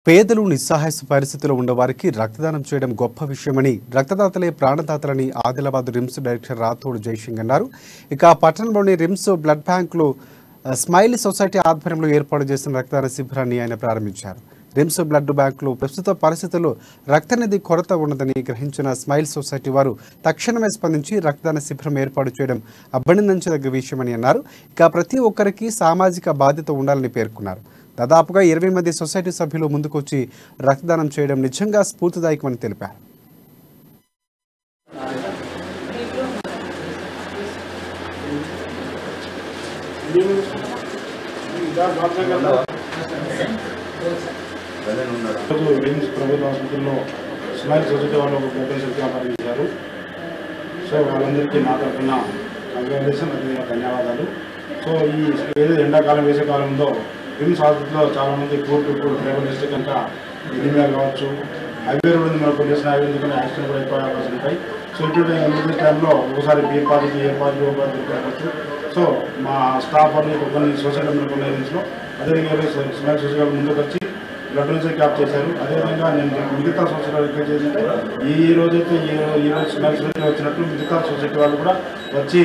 పేదలు నిస్సహాయ పరిస్థితుల్లో ఉన్నవారికి రక్తదానం చేయడం గొప్ప విషయమని రక్తదాతలే ప్రాణదాతలని ఆదిలాబాద్ రిమ్స్ డైరెక్టర్ రాథోడ్ జయసింగ్ అన్నారు. ఇక పట్టణంలోని రిమ్స్ బ్లడ్ బ్యాంకులో స్మైల్ సొసైటీ ఆధ్వర్యంలో ఏర్పాటు చేసిన రక్తదాన శిబిరాన్ని ఆయన ప్రారంభించారు. రిమ్స్ బ్లడ్ బ్యాంకులో ప్రస్తుత పరిస్థితుల్లో రక్తనిధి కొరత ఉన్నదని గ్రహించిన స్మైల్ సొసైటీ వారు తక్షణమే స్పందించి రక్తదాన శిబిరం ఏర్పాటు చేయడం అభినందించదగ్గ విషయమని అన్నారు. ఇక ప్రతి ఒక్కరికి సామాజిక బాధ్యత ఉండాలని పేర్కొన్నారు. దాదాపుగా 20 మంది సొసైటీ సభ్యులు ముందుకొచ్చి రక్తదానం చేయడం నిజంగా స్ఫూర్తిదాయకమని తెలిపారు. ప్రభుత్వ హాస్పిటల్లో స్మైల్ సొసైటీ వాళ్ళు ఒక గొప్ప ఆపాదించారు. సో వాళ్ళందరికీ నా తరఫున కంగ్రాచులేషన్, అదేవిధంగా ధన్యవాదాలు. సో ఈ ఏదో ఎండాకాలం వేసవికాలంలో రిమ్స్ హాస్పిటల్లో చాలామంది కోర్టు ట్రైబల్ డిస్ట్రిక్ట్ కనుక ఎనిమియా కావచ్చు, హైవే రోడ్ ఉంది, మనకు చేసిన హైవే ఎందుకంటే యాక్సిడెంట్ కూడా ఎక్కువ అవకాశం ఉంటాయి. సో ఇటువంటి ఎమర్జెన్సీ టైంలో ఒకసారి బి పాజిటివ్ కావచ్చు. సో మా స్టాఫ్ అని కొన్ని సొసైటీ కొన్ని ఏరియాస్లో అదేవిధంగా స్మైల్ సొసైటీ ముందుకు వచ్చి బ్లడ్ డొనేషన్ క్యాంప్ చేశారు. అదేవిధంగా నేను మిగతా సొసైటీ రిక్వెస్ట్ చేసింటే ఈ రోజు స్మైల్ సొసైటీ వచ్చినట్టు మిగతా సొసైటీ వాళ్ళు కూడా వచ్చి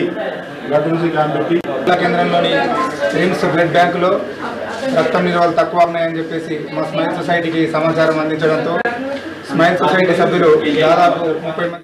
బ్లడ్ డొనేషన్ క్యాంప్ పెట్టి జిల్లా కేంద్రంలోని రిమ్స్ బ్లడ్ బ్యాంకులో రక్తం నిల్వలు తక్కువ ఉన్నాయని చెప్పేసి మా స్మైల్ సొసైటీకి సమాచారం అందించడంతో స్మైల్ సొసైటీ సభ్యులు దాదాపు 30 మంది